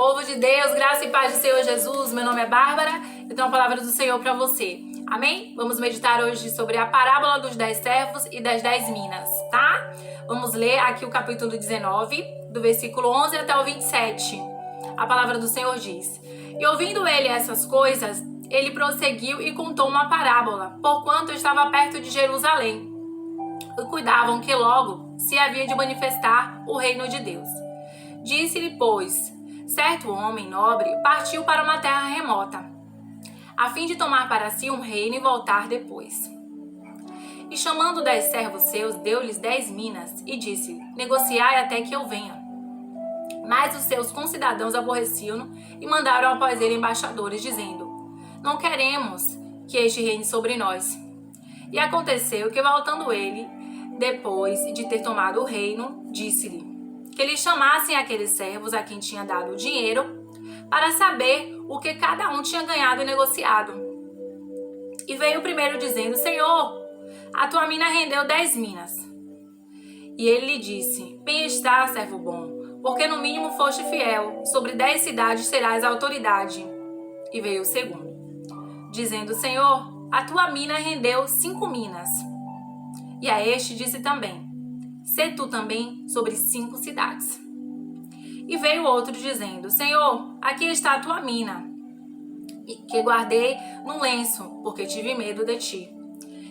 Povo de Deus, graça e paz do Senhor Jesus, meu nome é Bárbara e tenho uma palavra do Senhor para você. Amém? Vamos meditar hoje sobre a parábola dos 10 servos e das 10 minas, tá? Vamos ler aqui o capítulo 19, do versículo 11 até o 27. A palavra do Senhor diz: E ouvindo ele essas coisas, ele prosseguiu e contou uma parábola, porquanto estava perto de Jerusalém, e cuidavam que logo se havia de manifestar o reino de Deus. Disse-lhe, pois, certo homem nobre partiu para uma terra remota, a fim de tomar para si um reino e voltar depois. E chamando 10 servos seus, deu-lhes 10 minas e disse: Negociai até que eu venha. Mas os seus concidadãos aborreciam-no e mandaram após ele embaixadores, dizendo: Não queremos que este reine sobre nós. E aconteceu que, voltando ele, depois de ter tomado o reino, disse-lhe que lhe chamassem aqueles servos a quem tinha dado o dinheiro, para saber o que cada um tinha ganhado e negociado. E veio o primeiro dizendo: Senhor, a tua mina rendeu 10 minas. E ele lhe disse: Bem está, servo bom, porque no mínimo foste fiel, sobre 10 cidades terás autoridade. E veio o segundo, dizendo: Senhor, a tua mina rendeu 5 minas. E a este disse também: Sê tu também sobre 5 cidades. E veio outro dizendo: Senhor, aqui está a tua mina, que guardei num lenço, porque tive medo de ti.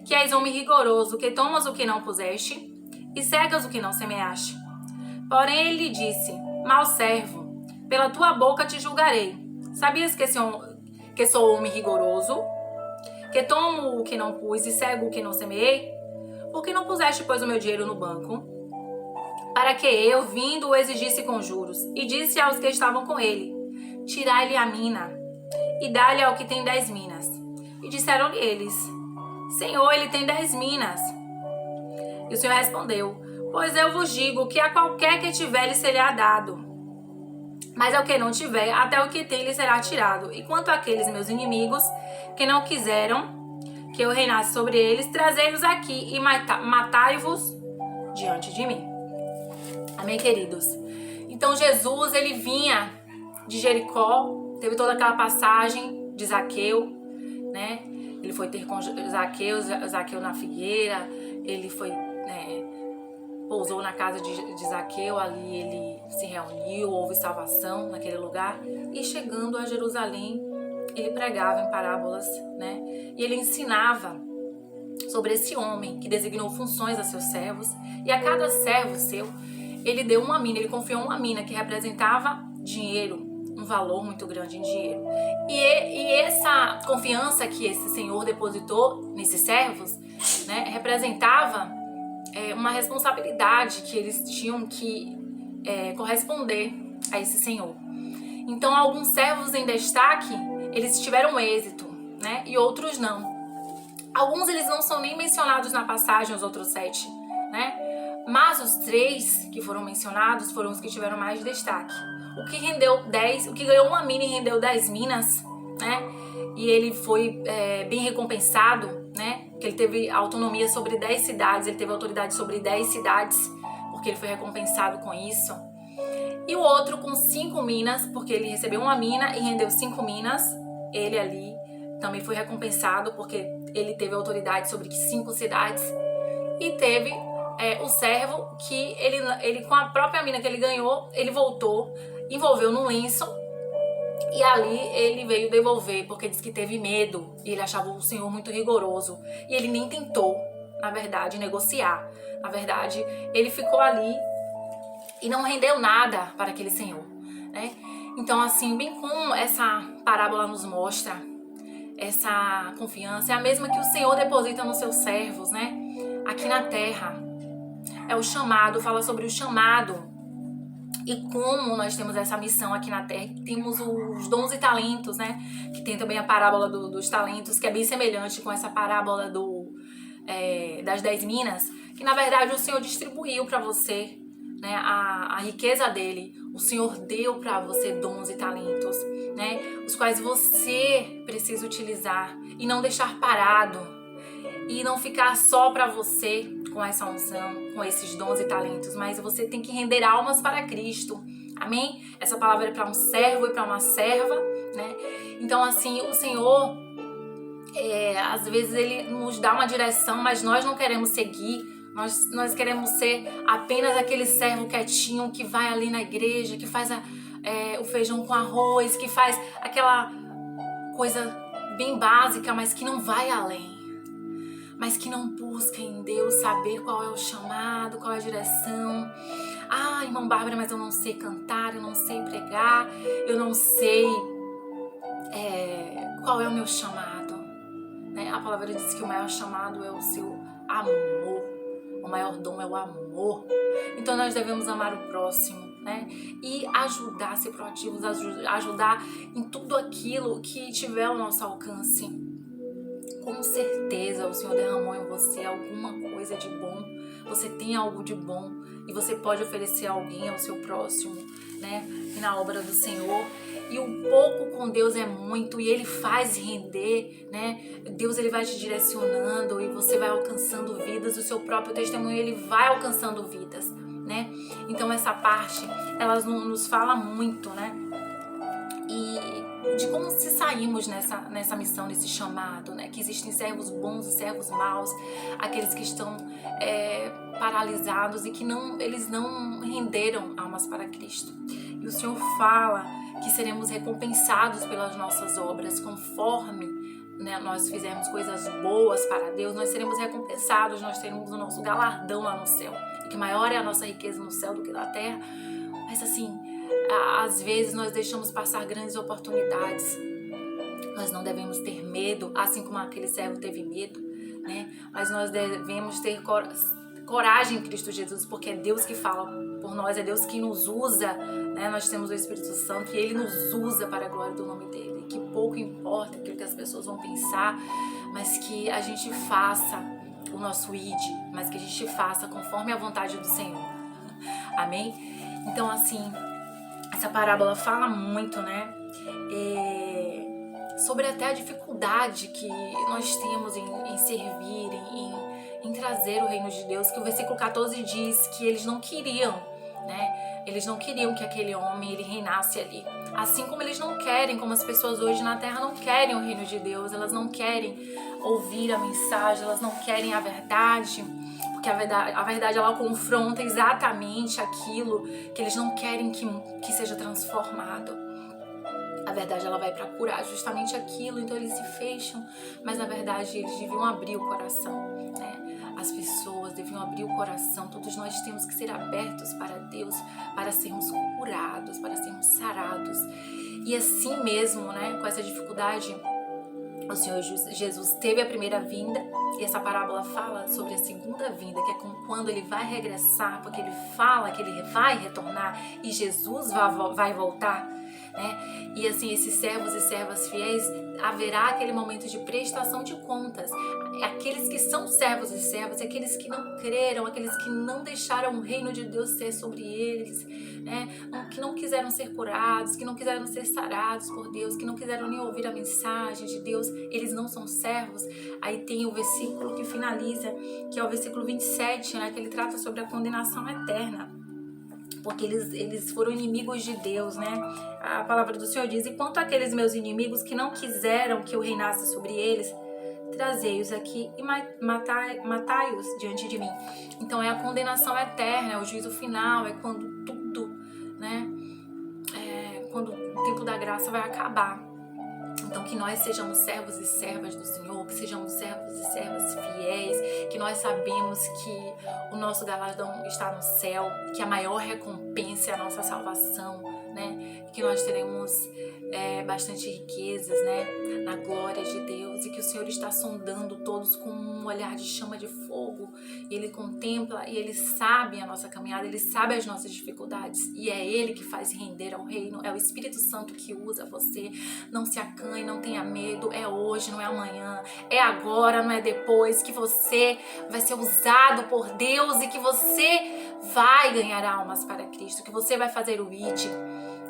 Que és homem rigoroso, que tomas o que não puseste, e cegas o que não semeaste. Porém ele lhe disse: Mau servo, pela tua boca te julgarei. Sabias que sou homem rigoroso, que tomo o que não pus e cego o que não semeei? Por que não puseste, pois, o meu dinheiro no banco? Para que eu, vindo, o exigisse com juros. E disse aos que estavam com ele: Tirai-lhe a mina, e dá-lhe ao que tem 10 minas. E disseram-lhe eles: Senhor, ele tem 10 minas. E o Senhor respondeu: Pois eu vos digo que a qualquer que tiver lhe será dado, mas ao que não tiver, até o que tem lhe será tirado. E quanto àqueles meus inimigos, que não quiseram que eu reinasse sobre eles, trazei-os aqui e matai-vos diante de mim. Amém, queridos? Então Jesus, ele vinha de Jericó, teve toda aquela passagem de Zaqueu, né? Ele foi ter com Zaqueu na figueira, ele foi, pousou na casa de Zaqueu, ali ele se reuniu, houve salvação naquele lugar. E chegando a Jerusalém, ele pregava em parábolas, né? E ele ensinava sobre esse homem que designou funções a seus servos. E a cada servo seu, ele deu uma mina, ele confiou uma mina que representava dinheiro, um valor muito grande em dinheiro. E essa confiança que esse Senhor depositou nesses servos, né, representava uma responsabilidade que eles tinham que corresponder a esse Senhor. Então, alguns servos em destaque, eles tiveram êxito, né, e outros não. Alguns eles não são nem mencionados na passagem, os outros 7, né? Mas os 3 que foram mencionados foram os que tiveram mais destaque. O que ganhou uma mina e rendeu 10 minas, né? E ele foi bem recompensado, né? Porque ele teve autonomia sobre 10 cidades, ele teve autoridade sobre 10 cidades, porque ele foi recompensado com isso. E o outro com 5 minas, porque ele recebeu uma mina e rendeu 5 minas, ele ali também foi recompensado, porque ele teve autoridade sobre 5 cidades. E teve o servo que ele com a própria mina que ele ganhou, ele voltou, envolveu num lenço, e ali ele veio devolver, porque disse que teve medo, e ele achava o Senhor muito rigoroso, e ele nem tentou, na verdade, negociar. Na verdade, ele ficou ali e não rendeu nada para aquele Senhor, né? Então, assim, bem como essa parábola nos mostra, essa confiança é a mesma que o Senhor deposita nos seus servos, né? Aqui na terra. É o chamado, fala sobre o chamado. E como nós temos essa missão aqui na terra, temos os dons e talentos, né? Que tem também a parábola dos talentos, que é bem semelhante com essa parábola das 10 minas, que na verdade o Senhor distribuiu para você, né? A riqueza dele. O Senhor deu para você dons e talentos, né? Os quais você precisa utilizar e não deixar parado. E não ficar só para você com essa unção, com esses dons e talentos, mas você tem que render almas para Cristo. Amém? Essa palavra é para um servo e para uma serva, né? Então, assim, o Senhor, às vezes ele nos dá uma direção, mas nós não queremos seguir. Nós queremos ser apenas aquele servo quietinho que vai ali na igreja, que faz o feijão com arroz, que faz aquela coisa bem básica, mas que não vai além. Mas que não busca em Deus saber qual é o chamado, qual é a direção. Ah, irmã Bárbara, mas eu não sei cantar, eu não sei pregar, eu não sei qual é o meu chamado. Né? A palavra diz que o maior chamado é o seu amor. O maior dom é o amor. Então nós devemos amar o próximo, né? E ajudar, ser proativos, ajudar em tudo aquilo que tiver ao nosso alcance. Com certeza o Senhor derramou em você alguma coisa de bom. Você tem algo de bom e você pode oferecer a alguém, ao seu próximo, né? E na obra do Senhor. E o pouco com Deus é muito, e Ele faz render, né? Deus, Ele vai te direcionando e você vai alcançando vidas. O seu próprio testemunho, Ele vai alcançando vidas, né? Então essa parte, ela nos fala muito, né? E de como se saímos nessa missão, nesse chamado, né? Que existem servos bons e servos maus, aqueles que estão paralisados e que eles não renderam almas para Cristo. E o Senhor fala que seremos recompensados pelas nossas obras, conforme, né, nós fizermos coisas boas para Deus, nós seremos recompensados, nós teremos o nosso galardão lá no céu. E que maior é a nossa riqueza no céu do que na terra. Mas assim, às vezes nós deixamos passar grandes oportunidades. Nós não devemos ter medo, assim como aquele servo teve medo, né? Mas nós devemos ter coragem em Cristo Jesus, porque é Deus que fala por nós, é Deus que nos usa, né? Nós temos o Espírito Santo e Ele nos usa para a glória do nome dEle. Que pouco importa aquilo que as pessoas vão pensar, mas que a gente faça o nosso id, mas que a gente faça conforme a vontade do Senhor. Amém? Então, assim, essa parábola fala muito, né? Sobre até a dificuldade que nós temos em servir, em trazer o reino de Deus, que o versículo 14 diz que eles não queriam, né? Eles não queriam que aquele homem ele reinasse ali. Assim como eles não querem, como as pessoas hoje na terra não querem o reino de Deus, elas não querem ouvir a mensagem, elas não querem a verdade, porque a verdade ela confronta exatamente aquilo que eles não querem que seja transformado. A verdade ela vai para curar justamente aquilo, então eles se fecham, mas na verdade eles deviam abrir o coração, né? As pessoas deviam abrir o coração, todos nós temos que ser abertos para Deus, para sermos curados, para sermos sarados. E assim mesmo, né, com essa dificuldade, o Senhor Jesus teve a primeira vinda, e essa parábola fala sobre a segunda vinda, que é quando ele vai regressar, porque ele fala que ele vai retornar e Jesus vai voltar, né? E assim, esses servos e servas fiéis, haverá aquele momento de prestação de contas. Aqueles que são servos e servas, aqueles que não creram, aqueles que não deixaram o reino de Deus ser sobre eles, né? Que não quiseram ser curados, que não quiseram ser sarados por Deus, que não quiseram nem ouvir a mensagem de Deus, eles não são servos. Aí tem o versículo que finaliza, que é o versículo 27, né? Que ele trata sobre a condenação eterna, porque eles foram inimigos de Deus, né? A palavra do Senhor diz: e quanto àqueles meus inimigos que não quiseram que eu reinasse sobre eles, trazei-os aqui e matai-os diante de mim. Então é a condenação eterna, é o juízo final, é quando tudo, né? Quando o tempo da graça vai acabar. Então que nós sejamos servos e servas do Senhor, que sejamos servos e servas fiéis, que nós sabemos que o nosso galardão está no céu, que a maior recompensa é a nossa salvação, né? Que nós teremos bastante riquezas, né? Na glória de Deus, e que o Senhor está sondando todos com um olhar de chama de fogo. E Ele contempla e Ele sabe a nossa caminhada, Ele sabe as nossas dificuldades, e é Ele que faz render ao reino, é o Espírito Santo que usa você. Não se acanhe, não tenha medo, é hoje, não é amanhã, é agora, não é depois, que você vai ser usado por Deus e que você vai ganhar almas para Cristo, que você vai fazer o id,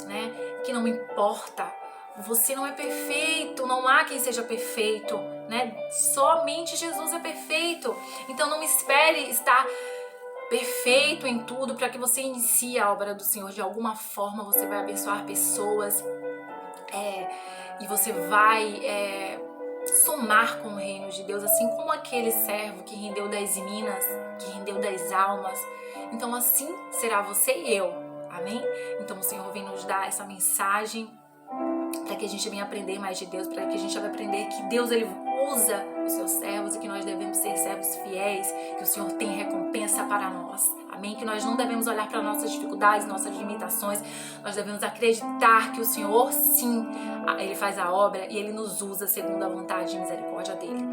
né? Que não importa, você não é perfeito, não há quem seja perfeito, né? Somente Jesus é perfeito. Então não espere estar perfeito em tudo, para que você inicie a obra do Senhor. De alguma forma você vai abençoar pessoas, e você vai somar com o reino de Deus, assim como aquele servo que rendeu 10 minas, que rendeu 10 almas. Então assim será você e eu, amém? Então o Senhor vem nos dar essa mensagem para que a gente venha aprender mais de Deus, para que a gente venha aprender que Deus, ele usa os seus servos e que nós devemos ser servos fiéis, que o Senhor tem recompensa para nós, amém? Que nós não devemos olhar para nossas dificuldades, nossas limitações, nós devemos acreditar que o Senhor, sim, ele faz a obra e ele nos usa segundo a vontade e misericórdia dele,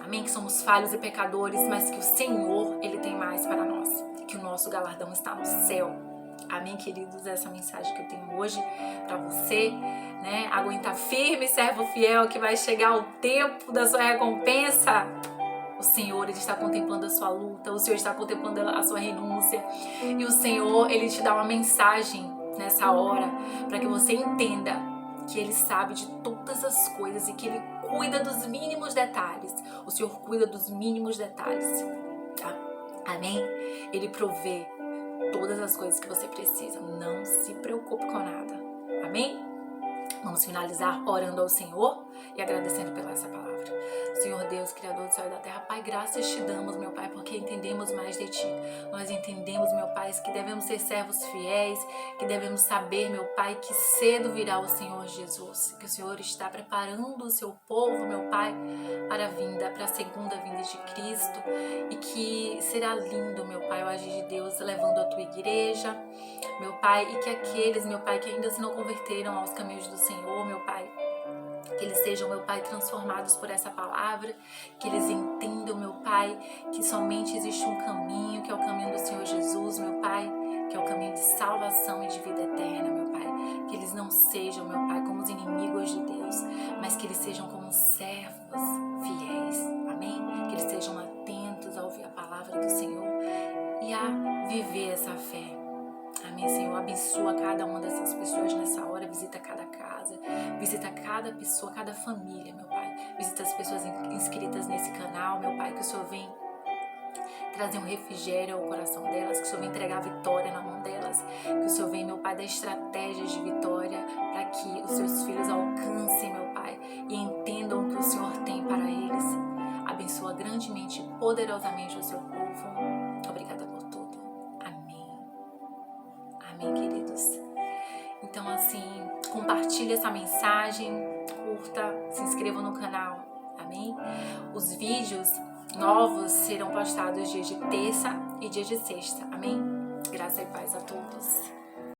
amém? Que somos falhos e pecadores, mas que o Senhor, ele tem mais para nós, que o nosso galardão está no céu. Amém, queridos? Essa mensagem que eu tenho hoje para você, né? Aguenta firme, servo fiel, que vai chegar o tempo da sua recompensa. O Senhor, ele está contemplando a sua luta, o Senhor está contemplando a sua renúncia, e o Senhor, ele te dá uma mensagem nessa hora para que você entenda que ele sabe de todas as coisas e que ele cuida dos mínimos detalhes. O Senhor cuida dos mínimos detalhes, tá? Amém? Ele provê todas as coisas que você precisa. Não se preocupe com nada. Amém? Vamos finalizar orando ao Senhor e agradecendo pela essa palavra. Senhor Deus, Criador do céu e da terra, Pai, graças te damos, meu Pai, porque entendemos mais de Ti. Nós entendemos, meu Pai, que devemos ser servos fiéis, que devemos saber, meu Pai, que cedo virá o Senhor Jesus, que o Senhor está preparando o seu povo, meu Pai, para a vinda, para a segunda vinda de Cristo, e que será lindo, meu Pai, o agir de Deus levando a tua igreja, meu Pai, e que aqueles, meu Pai, que ainda se não converteram aos caminhos do Senhor, meu Pai, que eles sejam, meu Pai, transformados por essa palavra, que eles entendam, meu Pai, que somente existe um caminho, que é o caminho do Senhor Jesus, meu Pai, que é o caminho de salvação e de vida eterna, meu Pai. Que eles não sejam, meu Pai, como os inimigos de Deus, mas que eles sejam como servos fiéis, amém? Que eles sejam atentos a ouvir a palavra do Senhor e a viver essa fé. Amém, Senhor, abençoa cada uma dessas pessoas nessa hora, visita cada casa, visita cada pessoa, cada família, meu Pai, visita as pessoas inscritas nesse canal, meu Pai, que o Senhor vem trazer um refrigério ao coração delas, que o Senhor vem entregar a vitória na mão delas, que o Senhor vem, meu Pai, dar estratégias de vitória para que os seus filhos alcancem, meu Pai, e entendam o que o Senhor tem para eles. Abençoa grandemente e poderosamente o seu povo. Obrigada por tudo. Amém, queridos? Então, assim, compartilhe essa mensagem, curta, se inscreva no canal, amém? Os vídeos novos serão postados dia de terça e dia de sexta, amém? Graça e paz a todos.